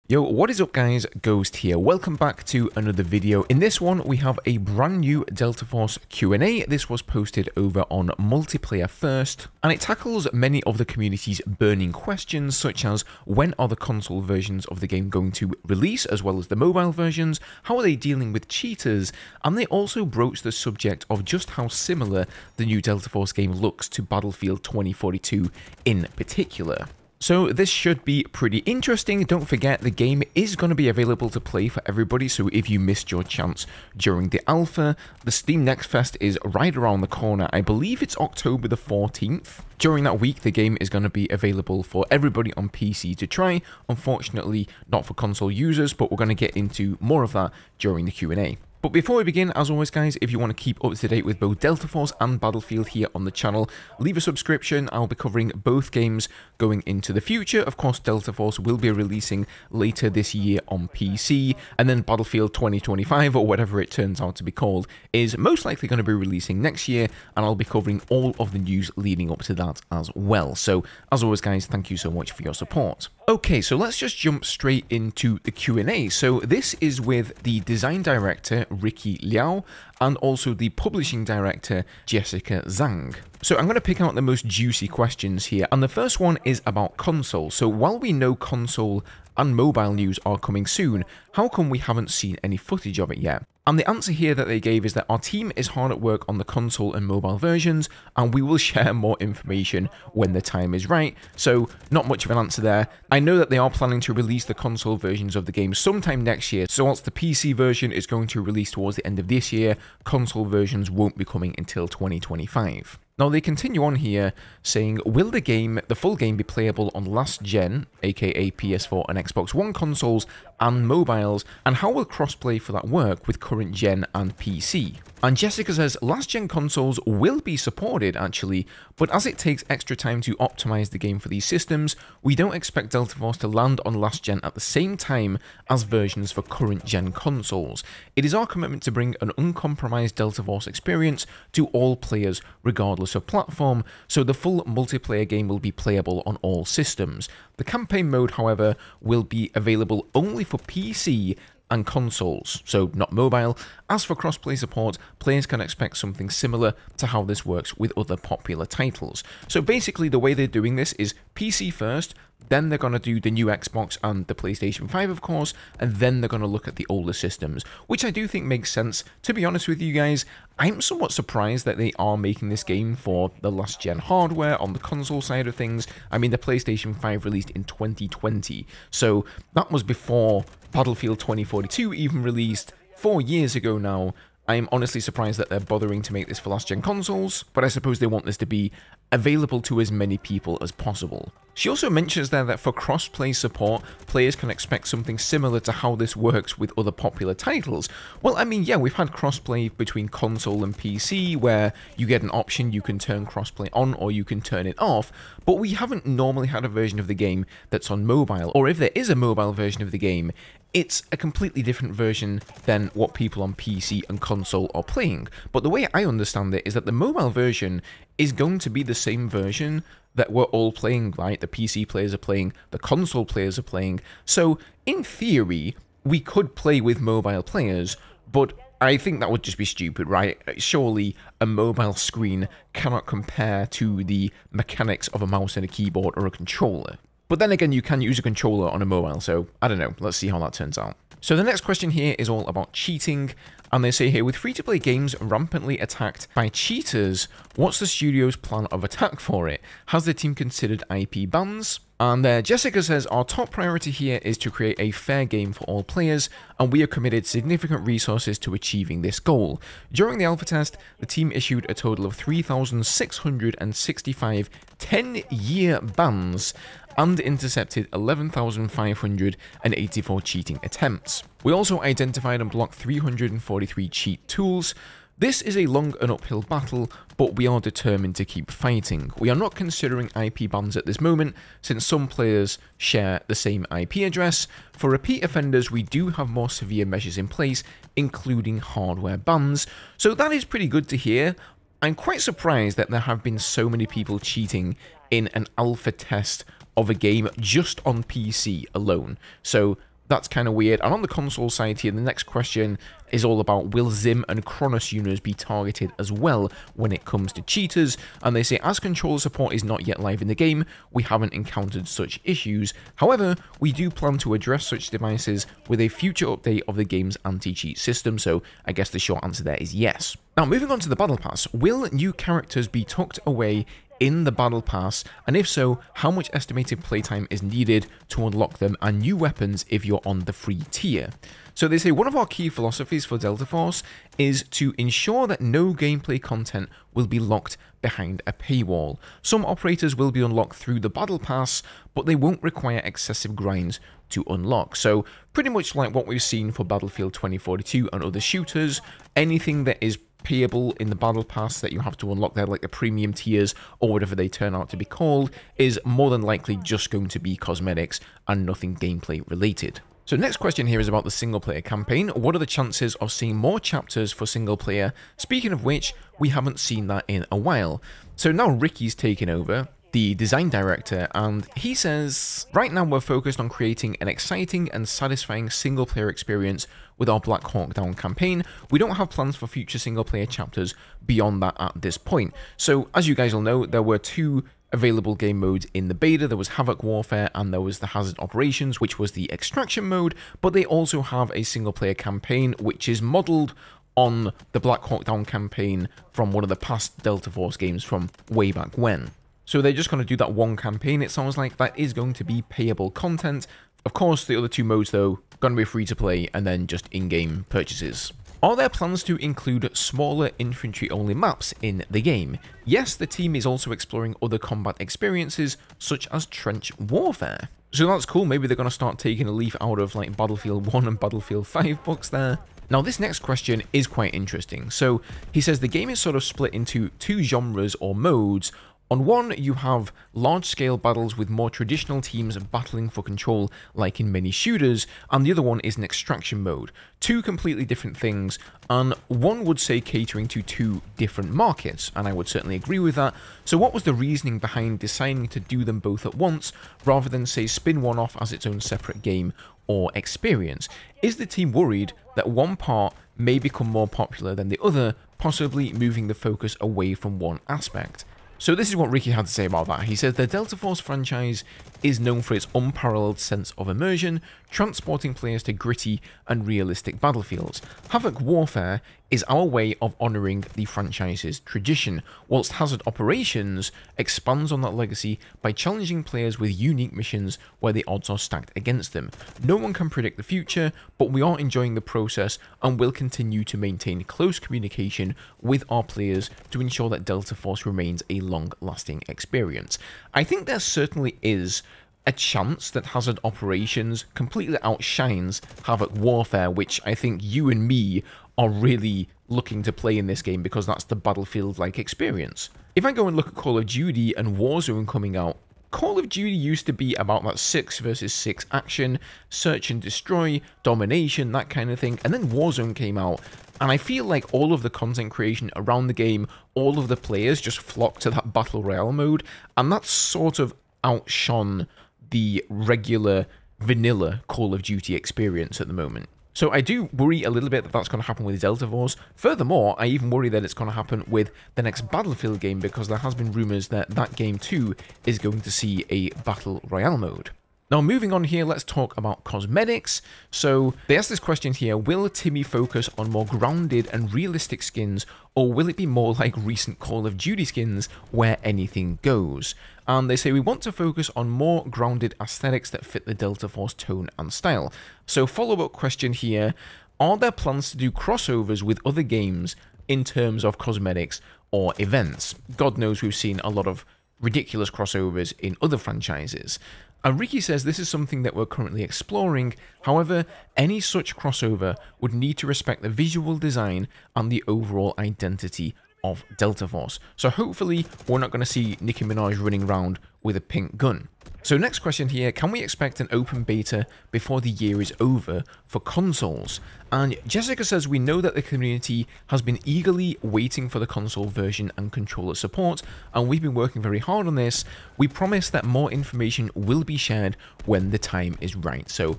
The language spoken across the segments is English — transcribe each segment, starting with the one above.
Yo, what is up guys, Ghost here. Welcome back to another video. In this one, we have a brand new Delta Force Q&A. This was posted over on Multiplayer First, and it tackles many of the community's burning questions, such as when are the console versions of the game going to release, as well as the mobile versions, how are they dealing with cheaters, and they also broach the subject of just how similar the new Delta Force game looks to Battlefield 2042 in particular. So this should be pretty interesting. Don't forget, the game is going to be available to play for everybody, so if you missed your chance during the alpha, the Steam Next Fest is right around the corner. I believe it's October the 14th. During that week, the game is going to be available for everybody on PC to try. Unfortunately, not for console users, but we're going to get into more of that during the Q&A. But before we begin, as always guys, if you want to keep up to date with both Delta Force and Battlefield here on the channel, leave a subscription. I'll be covering both games going into the future. Of course, Delta Force will be releasing later this year on PC, and then Battlefield 2025, or whatever it turns out to be called, is most likely going to be releasing next year, and I'll be covering all of the news leading up to that as well. So, as always guys, thank you so much for your support. Okay, so let's just jump straight into the Q&A. So this is with the design director, Ricky Liao, and also the publishing director, Jessica Zhang. So I'm going to pick out the most juicy questions here, and the first one is about console. So while we know console and mobile news are coming soon, how come we haven't seen any footage of it yet? And the answer here that they gave is that our team is hard at work on the console and mobile versions, and we will share more information when the time is right. So not much of an answer there. I know that they are planning to release the console versions of the game sometime next year, so whilst the PC version is going to release towards the end of this year, console versions won't be coming until 2025. Now they continue on here saying, will the full game be playable on last gen, aka PS4 and Xbox One consoles and mobiles, and how will crossplay for that work with current gen and PC? And Jessica says, last gen consoles will be supported actually, but as it takes extra time to optimize the game for these systems, we don't expect Delta Force to land on last gen at the same time as versions for current gen consoles. It is our commitment to bring an uncompromised Delta Force experience to all players regardless of platform, so the full multiplayer game will be playable on all systems. The campaign mode, however, will be available only for PC and consoles, so not mobile. As for crossplay support, players can expect something similar to how this works with other popular titles. So basically the way they're doing this is PC first, then they're going to do the new Xbox and the PlayStation 5 of course, and then they're going to look at the older systems, which I do think makes sense. To be honest with you guys, I'm somewhat surprised that they are making this game for the last gen hardware on the console side of things. I mean, the PlayStation 5 released in 2020, so that was before Battlefield 2042 even released 4 years ago now. I'm honestly surprised that they're bothering to make this for last gen consoles, but I suppose they want this to be available to as many people as possible. She also mentions there that for crossplay support, players can expect something similar to how this works with other popular titles. Well, I mean, yeah, we've had crossplay between console and PC, where you get an option, you can turn crossplay on or you can turn it off, but we haven't normally had a version of the game that's on mobile, or if there is a mobile version of the game, it's a completely different version than what people on PC and console are playing. But the way I understand it is that the mobile version is going to be the same version that we're all playing, right? The PC players are playing, the console players are playing. So, in theory, we could play with mobile players, but I think that would just be stupid, right? Surely a mobile screen cannot compare to the mechanics of a mouse and a keyboard or a controller. But then again, you can use a controller on a mobile, so I don't know. Let's see how that turns out. So the next question here is all about cheating, and they say here, with free-to-play games rampantly attacked by cheaters, what's the studio's plan of attack for it? Has the team considered IP bans? And Jessica says, our top priority here is to create a fair game for all players, and we have committed significant resources to achieving this goal. During the alpha test, the team issued a total of 3,665 10-year bans, and intercepted 11,584 cheating attempts. We also identified and blocked 343 cheat tools. This is a long and uphill battle, but we are determined to keep fighting. We are not considering IP bans at this moment, since some players share the same IP address. For repeat offenders, we do have more severe measures in place, including hardware bans. So that is pretty good to hear. I'm quite surprised that there have been so many people cheating in an alpha test of a game just on PC alone. So That's kind of weird. And on the console side here, the next question is all about, will Zim and Cronus units be targeted as well when it comes to cheaters? And they say, as controller support is not yet live in the game, we haven't encountered such issues. However, we do plan to address such devices with a future update of the game's anti-cheat system. So I guess the short answer there is yes. Now, moving on to the Battle Pass, will new characters be tucked away in the Battle Pass, and if so, how much estimated playtime is needed to unlock them, and new weapons if you're on the free tier? So they say one of our key philosophies for Delta Force is to ensure that no gameplay content will be locked behind a paywall. Some operators will be unlocked through the Battle Pass, but they won't require excessive grinds to unlock. So pretty much like what we've seen for Battlefield 2042 and other shooters, anything that is payable in the Battle Pass that you have to unlock there, like the premium tiers or whatever they turn out to be called, is more than likely just going to be cosmetics and nothing gameplay related. So next question here is about the single player campaign. What are the chances of seeing more chapters for single player? Speaking of which, we haven't seen that in a while. So now Ricky's taken over, the design director, and he says, right now we're focused on creating an exciting and satisfying single player experience with our Black Hawk Down campaign. We don't have plans for future single player chapters beyond that at this point. So as you guys will know, there were two available game modes in the beta. There was Havoc Warfare and there was the Hazard Operations, which was the extraction mode, but they also have a single player campaign which is modeled on the Black Hawk Down campaign from one of the past Delta Force games from way back when. So they're just going to do that one campaign. It sounds like that is going to be payable content. Of course, the other two modes, though, going to be free to play and then just in-game purchases. Are there plans to include smaller infantry-only maps in the game? Yes, the team is also exploring other combat experiences, such as trench warfare. So that's cool. Maybe they're going to start taking a leaf out of like Battlefield 1 and Battlefield 5 books there. Now, this next question is quite interesting. So he says the game is sort of split into two genres or modes. On one, you have large-scale battles with more traditional teams battling for control, like in many shooters, and the other one is an extraction mode. Two completely different things, and one would say catering to two different markets, and I would certainly agree with that. So what was the reasoning behind deciding to do them both at once, rather than, say, spin one off as its own separate game or experience? Is the team worried that one part may become more popular than the other, possibly moving the focus away from one aspect? So this is what Ricky had to say about that. He said the Delta Force franchise is known for its unparalleled sense of immersion, transporting players to gritty and realistic battlefields. Havoc Warfare is our way of honouring the franchise's tradition, whilst Hazard Operations expands on that legacy by challenging players with unique missions where the odds are stacked against them. No one can predict the future, but we are enjoying the process and will continue to maintain close communication with our players to ensure that Delta Force remains a long-lasting experience. I think there certainly is a chance that Hazard Operations completely outshines Havoc Warfare, which I think you and me are really looking to play in this game because that's the Battlefield-like experience. If I go and look at Call of Duty and Warzone coming out, Call of Duty used to be about that 6 versus 6 action, search and destroy, domination, that kind of thing, and then Warzone came out, and I feel like all of the content creation around the game, all of the players just flocked to that Battle Royale mode, and that's sort of outshone the regular vanilla Call of Duty experience at the moment. So I do worry a little bit that that's going to happen with Delta Force. Furthermore, I even worry that it's going to happen with the next Battlefield game because there has been rumours that that game too is going to see a Battle Royale mode. Now, moving on here, let's talk about cosmetics. So they asked this question here, will Timmy focus on more grounded and realistic skins, or will it be more like recent Call of Duty skins where anything goes? And they say we want to focus on more grounded aesthetics that fit the Delta Force tone and style. So follow-up question here, are there plans to do crossovers with other games in terms of cosmetics or events? God knows we've seen a lot of ridiculous crossovers in other franchises. And Ricky says this is something that we're currently exploring. However, any such crossover would need to respect the visual design and the overall identity of Delta Force. So hopefully we're not going to see Nicki Minaj running around with a pink gun. So next question here, can we expect an open beta before the year is over for consoles? And Jessica says we know that the community has been eagerly waiting for the console version and controller support, and we've been working very hard on this. We promise that more information will be shared when the time is right. So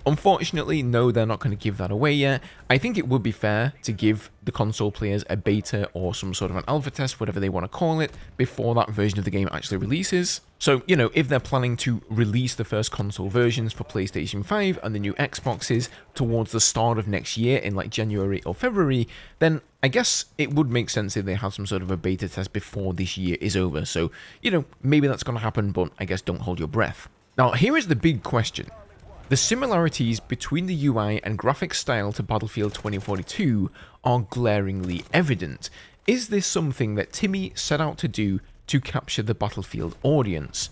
Unfortunately, no, they're not going to give that away yet. I think it would be fair to give the console players a beta or some sort of an alpha test, whatever they want to call it, before that version of the game actually releases. So, you know, if they're planning to release the first console versions for PlayStation 5 and the new Xboxes towards the start of next year in like January or February, then I guess it would make sense if they had some sort of a beta test before this year is over. So, you know, maybe that's going to happen, but I guess don't hold your breath. Now, here is the big question. The similarities between the UI and graphic style to Battlefield 2042 are glaringly evident. Is this something that Timmy set out to do to capture the Battlefield audience?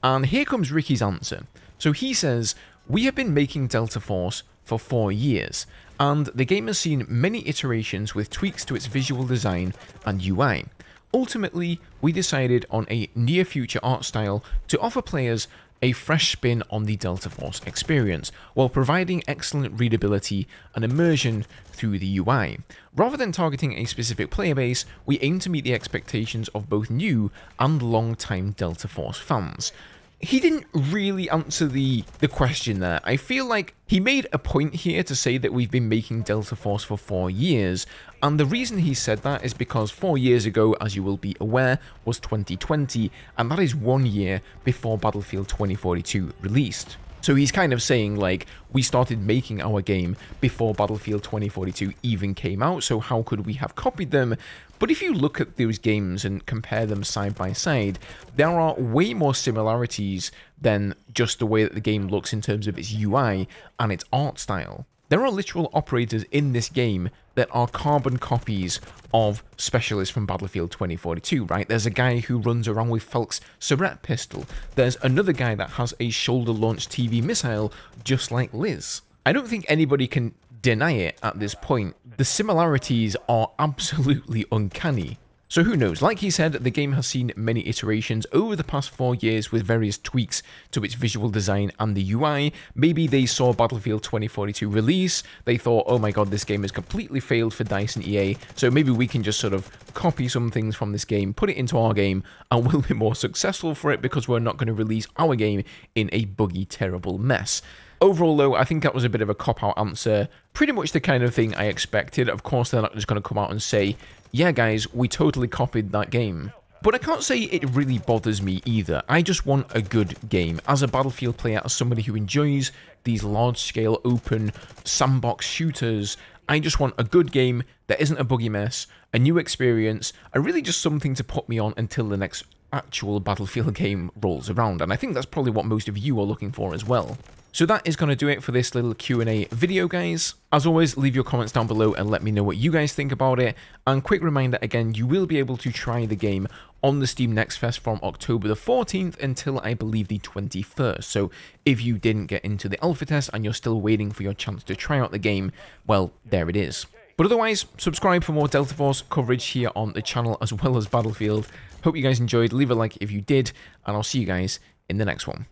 And here comes Ricky's answer. So he says, "We have been making Delta Force for 4 years, and the game has seen many iterations with tweaks to its visual design and UI. Ultimately, we decided on a near-future art style to offer players a fresh spin on the Delta Force experience, while providing excellent readability and immersion through the UI. Rather than targeting a specific player base, we aim to meet the expectations of both new and long-time Delta Force fans." He didn't really answer the question there. I feel like he made a point here to say that we've been making Delta Force for 4 years, and the reason he said that is because 4 years ago, as you will be aware, was 2020, and that is 1 year before Battlefield 2042 released. So he's kind of saying, like, we started making our game before Battlefield 2042 even came out, so how could we have copied them? But if you look at those games and compare them side by side, there are way more similarities than just the way that the game looks in terms of its UI and its art style. There are literal operators in this game that are carbon copies of specialists from Battlefield 2042, right? There's a guy who runs around with Falk's Surette pistol. There's another guy that has a shoulder-launched TV missile just like Liz. I don't think anybody can deny it at this point. The similarities are absolutely uncanny. So who knows? Like he said, the game has seen many iterations over the past 4 years with various tweaks to its visual design and the UI. Maybe they saw Battlefield 2042 release, they thought, oh my god, this game has completely failed for DICE and EA, so maybe we can just sort of copy some things from this game, put it into our game, and we'll be more successful for it because we're not going to release our game in a buggy, terrible mess. Overall, though, I think that was a bit of a cop-out answer. Pretty much the kind of thing I expected. Of course, they're not just going to come out and say, yeah, guys, we totally copied that game. But I can't say it really bothers me either. I just want a good game. As a Battlefield player, as somebody who enjoys these large-scale, open, sandbox shooters, I just want a good game that isn't a buggy mess, a new experience, and really just something to put me on until the next actual Battlefield game rolls around. And I think that's probably what most of you are looking for as well. So that is going to do it for this little Q&A video, guys. As always, leave your comments down below and let me know what you guys think about it. And quick reminder, again, you will be able to try the game on the Steam Next Fest from October the 14th until, I believe, the 21st. So if you didn't get into the alpha test and you're still waiting for your chance to try out the game, well, there it is. But otherwise, subscribe for more Delta Force coverage here on the channel as well as Battlefield. Hope you guys enjoyed. Leave a like if you did, and I'll see you guys in the next one.